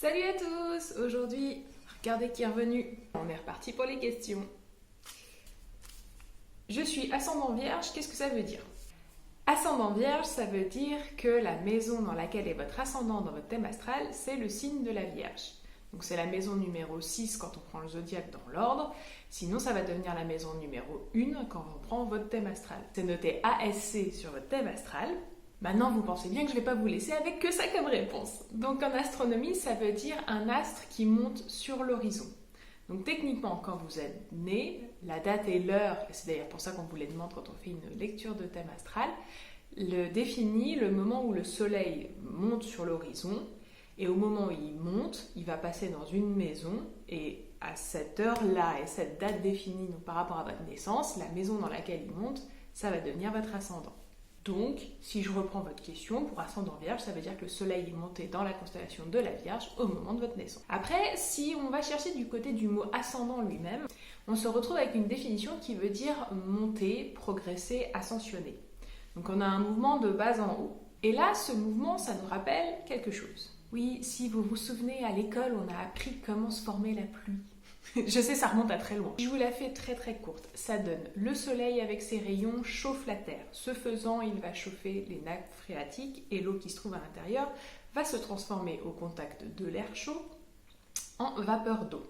Salut à tous! Aujourd'hui, regardez qui est revenu. On est reparti pour les questions. Je suis ascendant vierge, qu'est-ce que ça veut dire? Ascendant vierge, ça veut dire que la maison dans laquelle est votre ascendant dans votre thème astral, c'est le signe de la Vierge. Donc c'est la maison numéro 6 quand on prend le zodiaque dans l'ordre. Sinon, ça va devenir la maison numéro 1 quand on prend votre thème astral. C'est noté ASC sur votre thème astral. Maintenant, vous pensez bien que je ne vais pas vous laisser avec que ça comme réponse. Donc en astronomie, ça veut dire un astre qui monte sur l'horizon. Donc techniquement, quand vous êtes né, la date et l'heure, et c'est d'ailleurs pour ça qu'on vous les demande quand on fait une lecture de thème astral, le définit le moment où le soleil monte sur l'horizon. Et au moment où il monte, il va passer dans une maison et à cette heure-là et cette date définie donc par rapport à votre naissance, la maison dans laquelle il monte, ça va devenir votre ascendant. Donc, si je reprends votre question, pour ascendant vierge, ça veut dire que le soleil est monté dans la constellation de la Vierge au moment de votre naissance. Après, si on va chercher du côté du mot ascendant lui-même, on se retrouve avec une définition qui veut dire monter, progresser, ascensionner. Donc on a un mouvement de bas en haut. Et là, ce mouvement, ça nous rappelle quelque chose. Oui, si vous vous souvenez, à l'école, on a appris comment se formait la pluie. Je sais, ça remonte à très loin. Je vous la fais très courte. Ça donne le soleil avec ses rayons chauffe la terre. Ce faisant, il va chauffer les nappes phréatiques et l'eau qui se trouve à l'intérieur va se transformer au contact de l'air chaud en vapeur d'eau.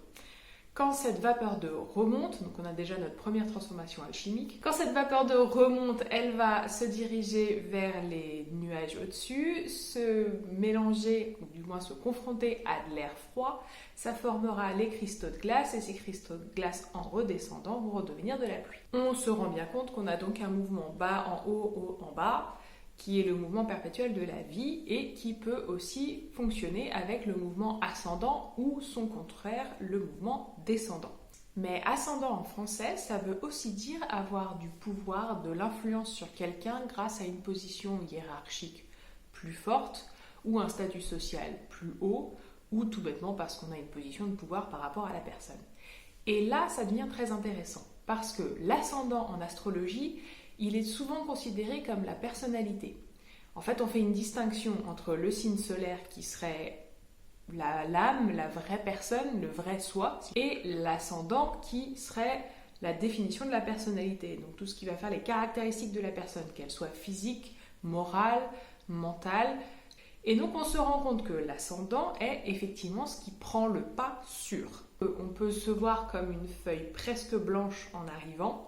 Quand cette vapeur d'eau remonte, donc on a déjà notre première transformation alchimique, quand cette vapeur d'eau remonte, elle va se diriger vers les nuages au-dessus, se mélanger, ou du moins se confronter à de l'air froid, ça formera les cristaux de glace, et ces cristaux de glace en redescendant vont redevenir de la pluie. On se rend bien compte qu'on a donc un mouvement bas en haut, haut en bas, qui est le mouvement perpétuel de la vie et qui peut aussi fonctionner avec le mouvement ascendant ou son contraire, le mouvement descendant. Mais ascendant en français, ça veut aussi dire avoir du pouvoir, de l'influence sur quelqu'un grâce à une position hiérarchique plus forte ou un statut social plus haut ou tout bêtement parce qu'on a une position de pouvoir par rapport à la personne. Et là, ça devient très intéressant parce que l'ascendant en astrologie, il est souvent considéré comme la personnalité. En fait, on fait une distinction entre le signe solaire qui serait l'âme, la vraie personne, le vrai soi, et l'ascendant qui serait la définition de la personnalité. Donc tout ce qui va faire les caractéristiques de la personne, qu'elle soit physique, morale, mentale. Et donc on se rend compte que l'ascendant est effectivement ce qui prend le pas sur. On peut se voir comme une feuille presque blanche en arrivant.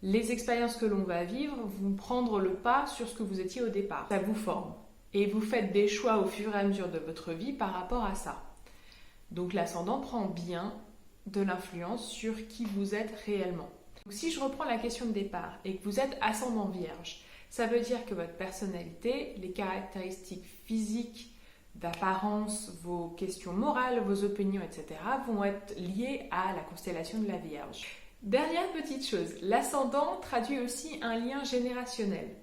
Les expériences que l'on va vivre vont prendre le pas sur ce que vous étiez au départ. Ça vous forme. Et vous faites des choix au fur et à mesure de votre vie par rapport à ça. Donc l'ascendant prend bien de l'influence sur qui vous êtes réellement. Donc, si je reprends la question de départ et que vous êtes ascendant vierge, ça veut dire que votre personnalité, les caractéristiques physiques, d'apparence, vos questions morales, vos opinions, etc. vont être liées à la constellation de la Vierge. Dernière petite chose, l'ascendant traduit aussi un lien générationnel.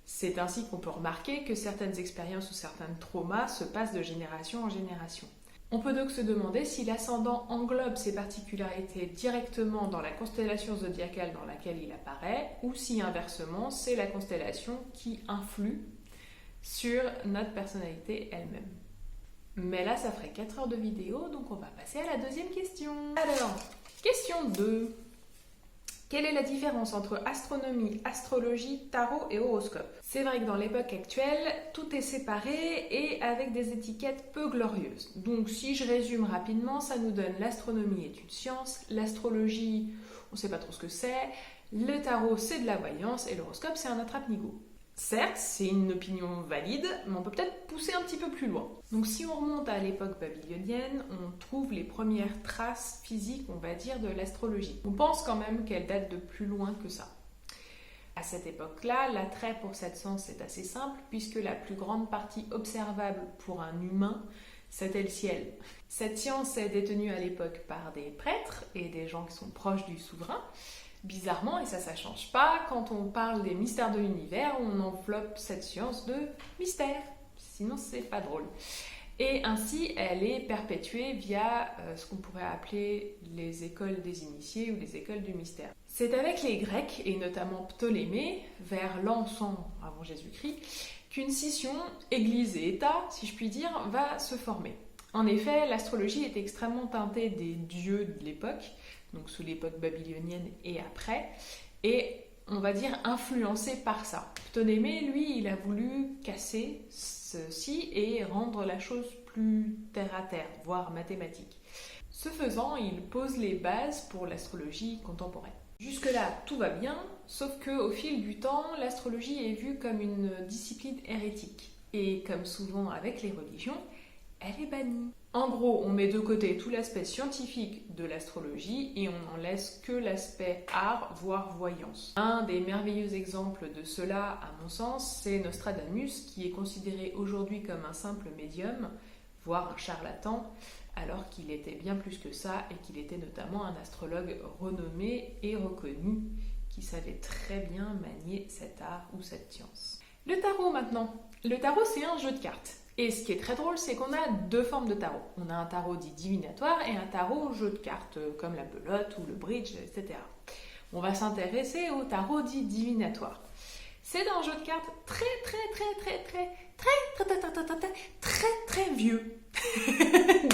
C'est ainsi qu'on peut remarquer que certaines expériences ou certains traumas se passent de génération en génération. On peut donc se demander si l'ascendant englobe ses particularités directement dans la constellation zodiacale dans laquelle il apparaît, ou si inversement, c'est la constellation qui influe sur notre personnalité elle-même. Mais là, ça ferait 4 heures de vidéo, donc on va passer à la deuxième question. Alors, question 2. Quelle est la différence entre astronomie, astrologie, tarot et horoscope? C'est vrai que dans l'époque actuelle, tout est séparé et avec des étiquettes peu glorieuses. Donc si je résume rapidement, ça nous donne l'astronomie est une science, l'astrologie, on ne sait pas trop ce que c'est, le tarot c'est de la voyance et l'horoscope c'est un attrape-nigo. Certes, c'est une opinion valide, mais on peut peut-être pousser un petit peu plus loin. Donc si on remonte à l'époque babylonienne, on trouve les premières traces physiques, on va dire, de l'astrologie. On pense quand même qu'elle date de plus loin que ça. À cette époque-là, l'attrait pour cette science est assez simple, puisque la plus grande partie observable pour un humain, c'était le ciel. Cette science est détenue à l'époque par des prêtres et des gens qui sont proches du souverain. Bizarrement, et ça change pas, quand on parle des mystères de l'univers, on enveloppe cette science de mystère. Sinon, c'est pas drôle. Et ainsi, elle est perpétuée via ce qu'on pourrait appeler les écoles des initiés ou les écoles du mystère. C'est avec les Grecs, et notamment Ptolémée, vers l'an 100 avant Jésus-Christ, qu'une scission Église et État, si je puis dire, va se former. En effet, l'astrologie est extrêmement teintée des dieux de l'époque, donc sous l'époque babylonienne et après, et on va dire influencée par ça. Ptolémée, lui, il a voulu casser ceci et rendre la chose plus terre à terre, voire mathématique. Ce faisant, il pose les bases pour l'astrologie contemporaine. Jusque-là, tout va bien, sauf qu'au fil du temps, l'astrologie est vue comme une discipline hérétique. Et comme souvent avec les religions, elle est bannie. En gros, on met de côté tout l'aspect scientifique de l'astrologie et on n'en laisse que l'aspect art, voire voyance. Un des merveilleux exemples de cela, à mon sens, c'est Nostradamus, qui est considéré aujourd'hui comme un simple médium, voire un charlatan, alors qu'il était bien plus que ça et qu'il était notamment un astrologue renommé et reconnu qui savait très bien manier cet art ou cette science. Le tarot maintenant. Le tarot, c'est un jeu de cartes. Et ce qui est très drôle, c'est qu'on a deux formes de tarot. On a un tarot dit divinatoire et un tarot jeu de cartes, comme la belote ou le bridge, etc. On va s'intéresser au tarot dit divinatoire. C'est un jeu de cartes très vieux.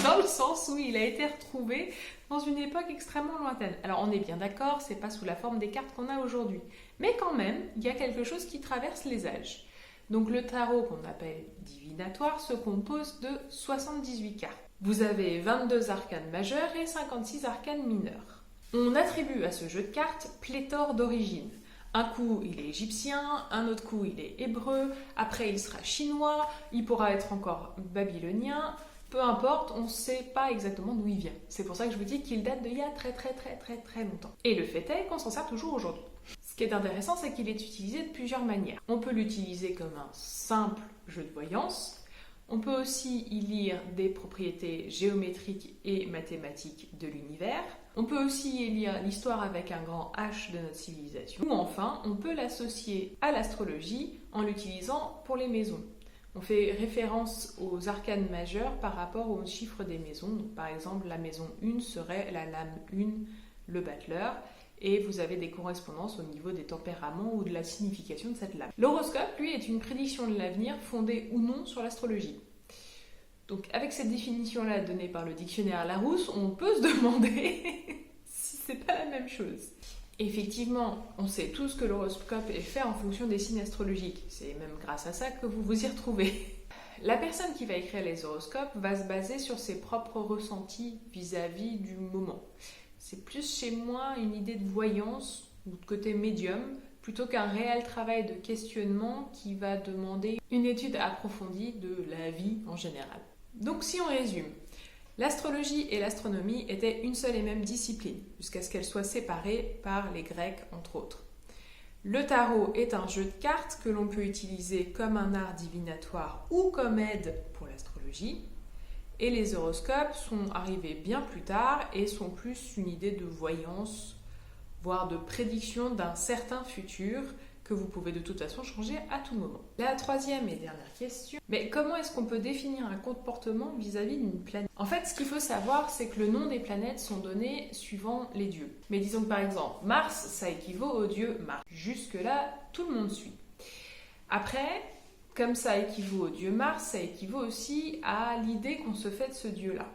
Dans le sens où il a été retrouvé dans une époque extrêmement lointaine. Alors on est bien d'accord, c'est pas sous la forme des cartes qu'on a aujourd'hui. Mais quand même, il y a quelque chose qui traverse les âges. Donc le tarot qu'on appelle divinatoire se compose de 78 cartes. Vous avez 22 arcanes majeures et 56 arcanes mineures. On attribue à ce jeu de cartes pléthore d'origines. Un coup, il est égyptien, un autre coup, il est hébreu, après, il sera chinois, il pourra être encore babylonien, peu importe, on ne sait pas exactement d'où il vient. C'est pour ça que je vous dis qu'il date d'il y a très longtemps. Et le fait est qu'on s'en sert toujours aujourd'hui. Ce qui est intéressant, c'est qu'il est utilisé de plusieurs manières. On peut l'utiliser comme un simple jeu de voyance. On peut aussi y lire des propriétés géométriques et mathématiques de l'univers. On peut aussi y lire l'histoire avec un grand H de notre civilisation. Ou enfin, on peut l'associer à l'astrologie en l'utilisant pour les maisons. On fait référence aux arcanes majeures par rapport aux chiffres des maisons. Donc, par exemple, la maison 1 serait la lame 1, le battleur. Et vous avez des correspondances au niveau des tempéraments ou de la signification de cette lame. L'horoscope, lui, est une prédiction de l'avenir fondée ou non sur l'astrologie. Donc avec cette définition-là donnée par le dictionnaire Larousse, on peut se demander si c'est pas la même chose. Effectivement, on sait tous que l'horoscope est fait en fonction des signes astrologiques. C'est même grâce à ça que vous vous y retrouvez. La personne qui va écrire les horoscopes va se baser sur ses propres ressentis vis-à-vis du moment. C'est plus chez moi une idée de voyance ou de côté médium plutôt qu'un réel travail de questionnement qui va demander une étude approfondie de la vie en général. Donc si on résume, l'astrologie et l'astronomie étaient une seule et même discipline jusqu'à ce qu'elles soient séparées par les Grecs entre autres. Le tarot est un jeu de cartes que l'on peut utiliser comme un art divinatoire ou comme aide pour l'astrologie. Et les horoscopes sont arrivés bien plus tard et sont plus une idée de voyance, voire de prédiction d'un certain futur que vous pouvez de toute façon changer à tout moment. La troisième et dernière question, mais comment est-ce qu'on peut définir un comportement vis-à-vis d'une planète ? En fait, ce qu'il faut savoir, c'est que le nom des planètes sont donnés suivant les dieux. Mais disons que par exemple, Mars, ça équivaut au dieu Mars. Jusque-là, tout le monde suit. Après, comme ça équivaut au dieu Mars, ça équivaut aussi à l'idée qu'on se fait de ce dieu-là.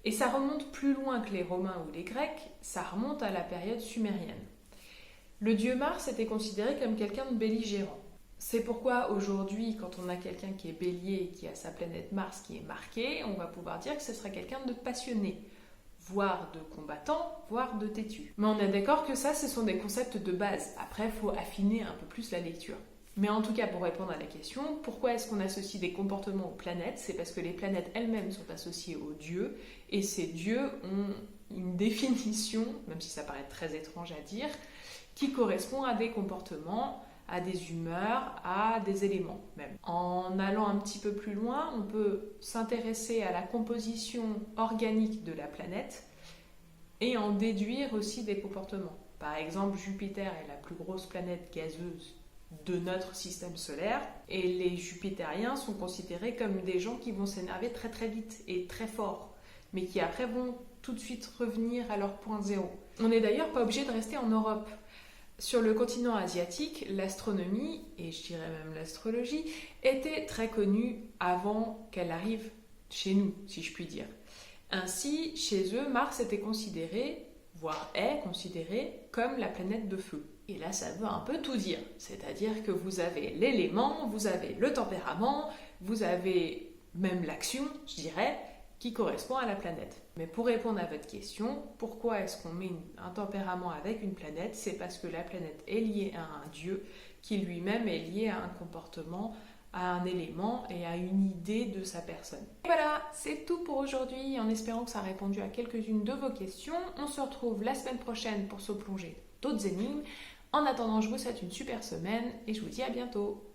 Et ça remonte plus loin que les Romains ou les Grecs, ça remonte à la période sumérienne. Le dieu Mars était considéré comme quelqu'un de belligérant. C'est pourquoi aujourd'hui, quand on a quelqu'un qui est bélier et qui a sa planète Mars qui est marquée, on va pouvoir dire que ce sera quelqu'un de passionné, voire de combattant, voire de têtu. Mais on est d'accord que ça, ce sont des concepts de base. Après, il faut affiner un peu plus la lecture. Mais en tout cas, pour répondre à la question, pourquoi est-ce qu'on associe des comportements aux planètes ? C'est parce que les planètes elles-mêmes sont associées aux dieux, et ces dieux ont une définition, même si ça paraît très étrange à dire, qui correspond à des comportements, à des humeurs, à des éléments même. En allant un petit peu plus loin, on peut s'intéresser à la composition organique de la planète et en déduire aussi des comportements. Par exemple, Jupiter est la plus grosse planète gazeuse de notre système solaire et les jupitériens sont considérés comme des gens qui vont s'énerver très vite et très fort, mais qui après vont tout de suite revenir à leur point zéro. On n'est d'ailleurs pas obligé de rester en Europe. Sur le continent asiatique, l'astronomie, et je dirais même l'astrologie, était très connue avant qu'elle arrive chez nous, si je puis dire. Ainsi, chez eux, Mars était considéré, voire est considéré, comme la planète de feu. Et là, ça veut un peu tout dire. C'est-à-dire que vous avez l'élément, vous avez le tempérament, vous avez même l'action, je dirais, qui correspond à la planète. Mais pour répondre à votre question, pourquoi est-ce qu'on met un tempérament avec une planète? C'est parce que la planète est liée à un dieu qui lui-même est lié à un comportement, à un élément et à une idée de sa personne. Et voilà, c'est tout pour aujourd'hui, en espérant que ça a répondu à quelques-unes de vos questions. On se retrouve la semaine prochaine pour se plonger dans d'autres énigmes. En attendant, je vous souhaite une super semaine et je vous dis à bientôt.